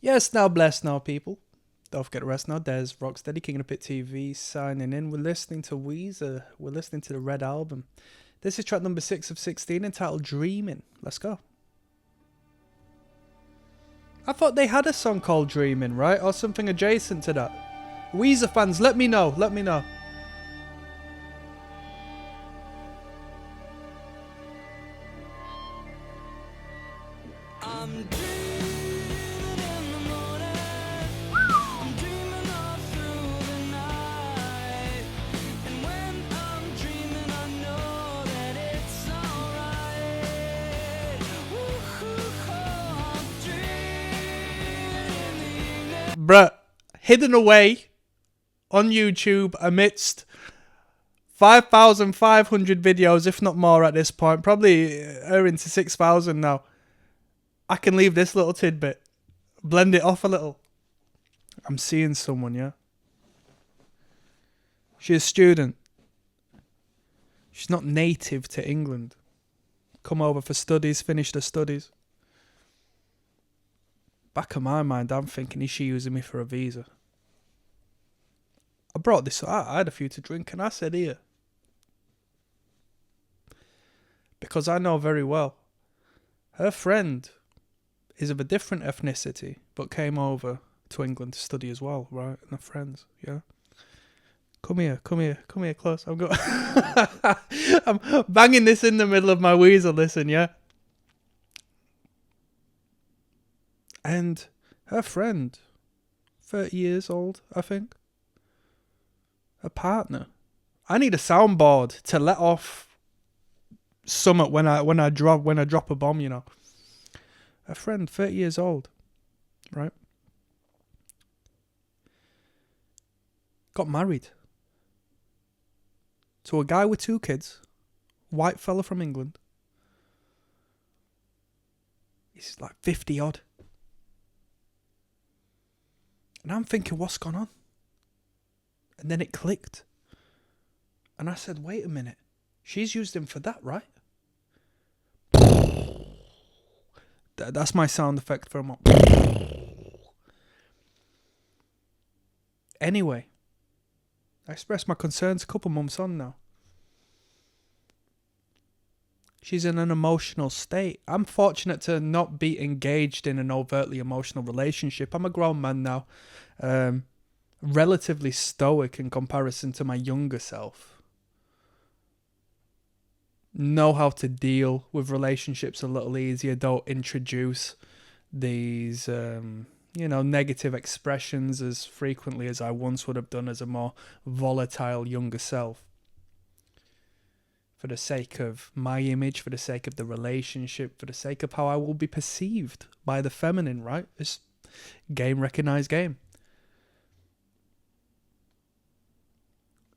Yes, now bless now, people. Don't forget to rest now. There's ROCKSTEADY, King of the Pit TV, signing in. We're listening to Weezer. We're listening to the Red Album. This is track number 6 of 16, entitled Dreamin. Let's go. I thought they had a song called Dreamin, right? Or something adjacent to that. Weezer fans, let me know. Let me know. Bruh, hidden away on YouTube amidst 5,500 videos, if not more at this point. Probably into 6,000 now. I can leave this little tidbit. Blend it off a little. I'm seeing someone, yeah? She's a student. She's not native to England. Come over for studies, finished her studies. Back of my mind, I'm thinking, is she using me for a visa? I brought this, I had a few to drink and I said, here. Because I know very well, her friend is of a different ethnicity, but came over to England to study as well, right? And her friends, yeah? Come here close. I'm banging this in the middle of my Weezer, listen, yeah? And her friend, 30 years old, I think. Her partner. I need a soundboard to let off summit when I drop a bomb, you know. Her friend, 30 years old, right? Got married to a guy with 2 kids, white fella from England. He's like 50 odd. And I'm thinking, what's gone on? And then it clicked. And I said, wait a minute. She's used him for that, right? That's my sound effect for a moment. Anyway, I expressed my concerns a couple months on now. She's in an emotional state. I'm fortunate to not be engaged in an overtly emotional relationship. I'm a grown man now. Relatively stoic in comparison to my younger self. Know how to deal with relationships a little easier. Don't introduce these, negative expressions as frequently as I once would have done as a more volatile younger self. For the sake of my image, for the sake of the relationship, for the sake of how I will be perceived by the feminine, right? It's game recognized game.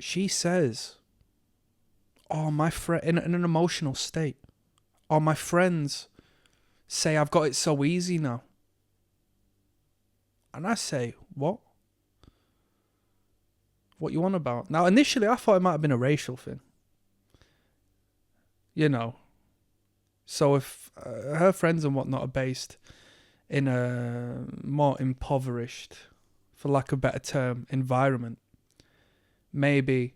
She says, oh, my friend, in an emotional state, oh, my friends say I've got it so easy now. And I say, what? What you on about? Now, initially, I thought it might have been a racial thing. You know, so if her friends and whatnot are based in a more impoverished, for lack of a better term, environment, maybe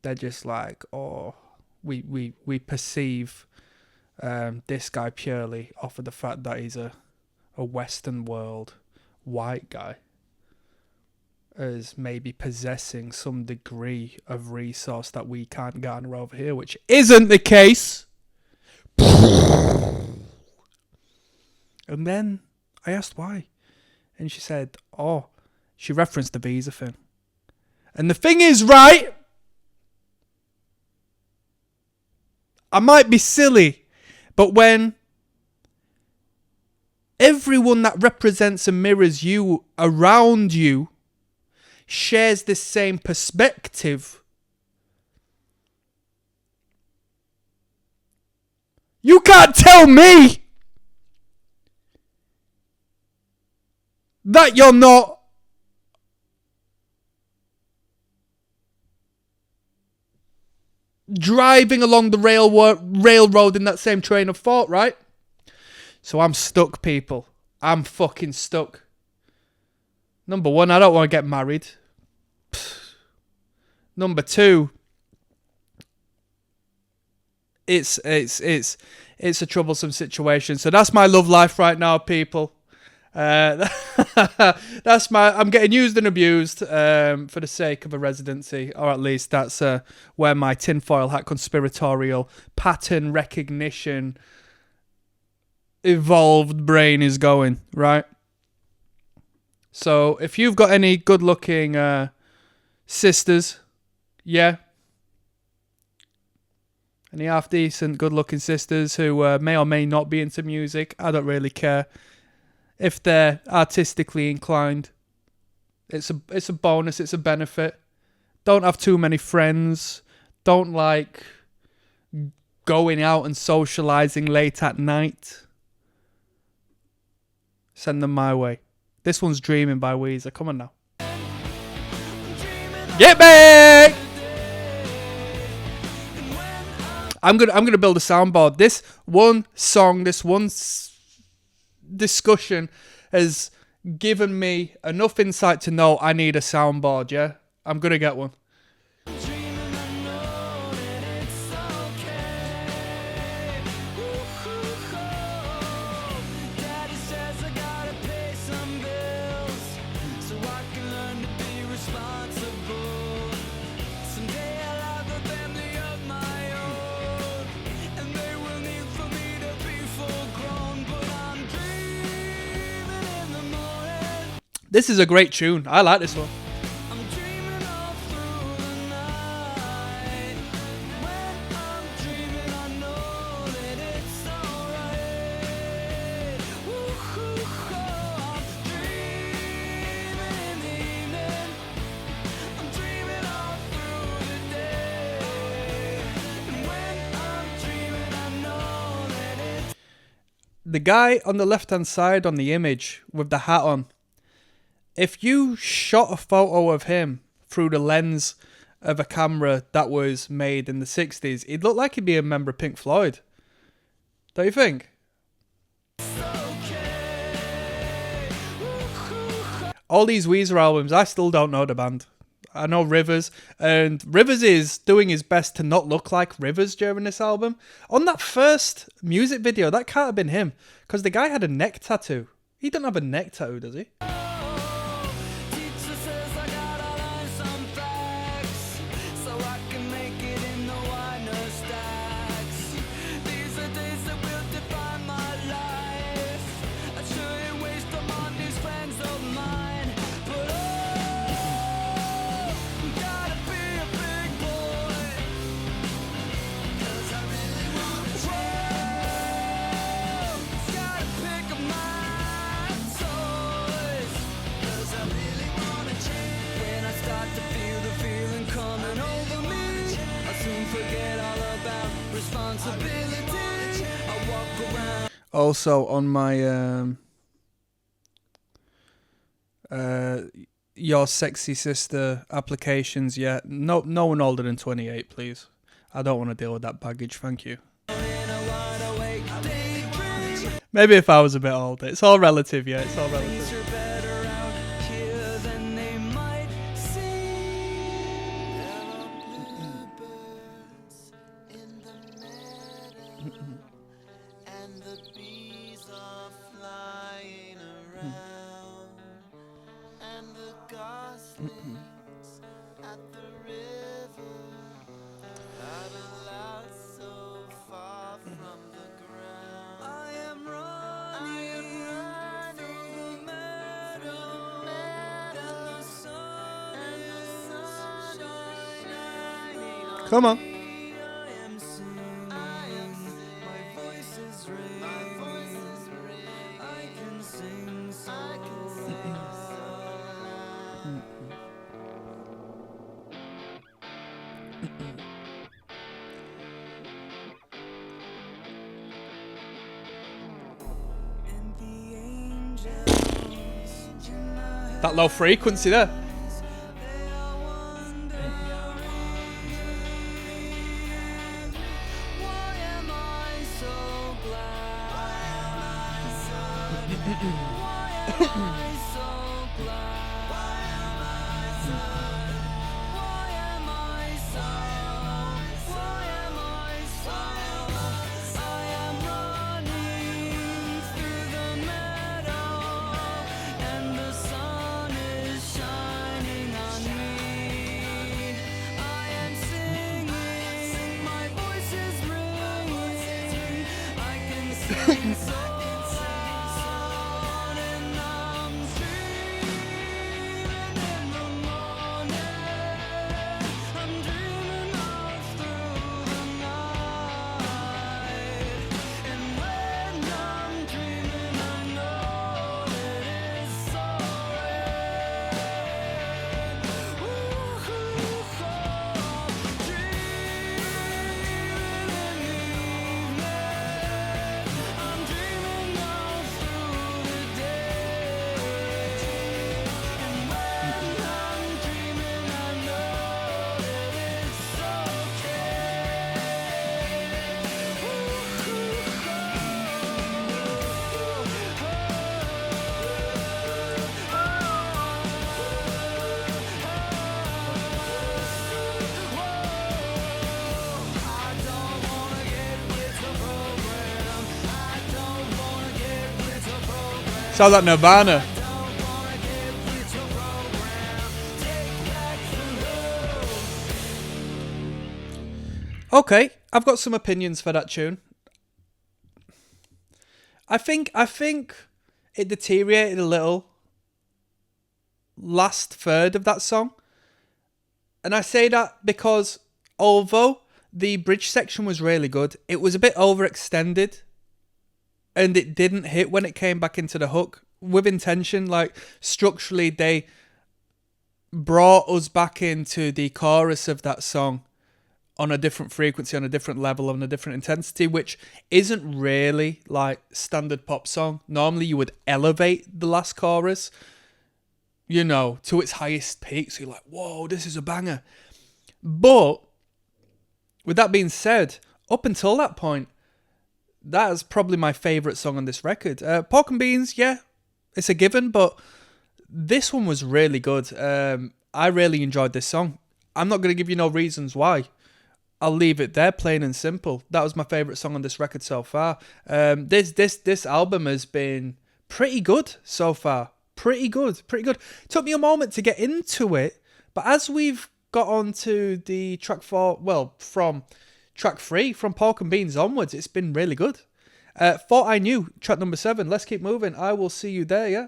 they're just like, oh, we perceive this guy purely off of the fact that he's a Western world white guy as maybe possessing some degree of resource that we can't garner over here, which isn't the case. And then I asked why. And she said, oh, she referenced the visa thing. And the thing is, right, I might be silly, but when everyone that represents and mirrors you around you shares this same perspective, you can't tell me that you're not driving along the railroad in that same train of thought, right? So I'm stuck, people. I'm fucking stuck. Number one, I don't want to get married. Number two, it's a troublesome situation. So that's my love life right now, people. That's I'm getting used and abused for the sake of a residency, or at least that's where my tinfoil hat conspiratorial pattern recognition evolved brain is going, right? So if you've got any good looking sisters, yeah, any half decent good looking sisters who may or may not be into music, I don't really care. If they're artistically inclined, it's a bonus, it's a benefit. Don't have too many friends. Don't like going out and socializing late at night. Send them my way. This one's Dreamin' by Weezer. Come on now. Get back! I'm gonna build a soundboard. This one song, this one discussion has given me enough insight to know I need a soundboard. Yeah, I'm gonna get one. This is a great tune. I like this one. The guy on the left-hand side on the image with the hat on, if you shot a photo of him through the lens of a camera that was made in the 60s, he'd look like he'd be a member of Pink Floyd. Don't you think? All these Weezer albums, I still don't know the band. I know Rivers, and Rivers is doing his best to not look like Rivers during this album. On that first music video, that can't have been him, because the guy had a neck tattoo. He doesn't have a neck tattoo, does he? Also on my Your Sexy Sister applications, yeah, no one older than 28, please. I don't want to deal with that baggage, thank you. Maybe if I was a bit older. It's all relative, yeah, it's all relative. Come on. That low frequency there. Sounds like Nirvana. Okay, I've got some opinions for that tune. I think it deteriorated a little last third of that song. And I say that because although the bridge section was really good, it was a bit overextended. And it didn't hit when it came back into the hook with intention. Like, structurally, they brought us back into the chorus of that song on a different frequency, on a different level, on a different intensity, which isn't really like standard pop song. Normally, you would elevate the last chorus, you know, to its highest peak. So you're like, whoa, this is a banger. But with that being said, up until that point, that is probably my favourite song on this record. Pork and Beans, yeah, it's a given, but this one was really good. I really enjoyed this song. I'm not going to give you no reasons why. I'll leave it there, plain and simple. That was my favourite song on this record so far. This album has been pretty good so far. Pretty good. Took me a moment to get into it, but as we've got on to the track 4, well, from track 3, from Pork and Beans onwards, it's been really good. Thought I Knew, track number 7. Let's keep moving. I will see you there, yeah?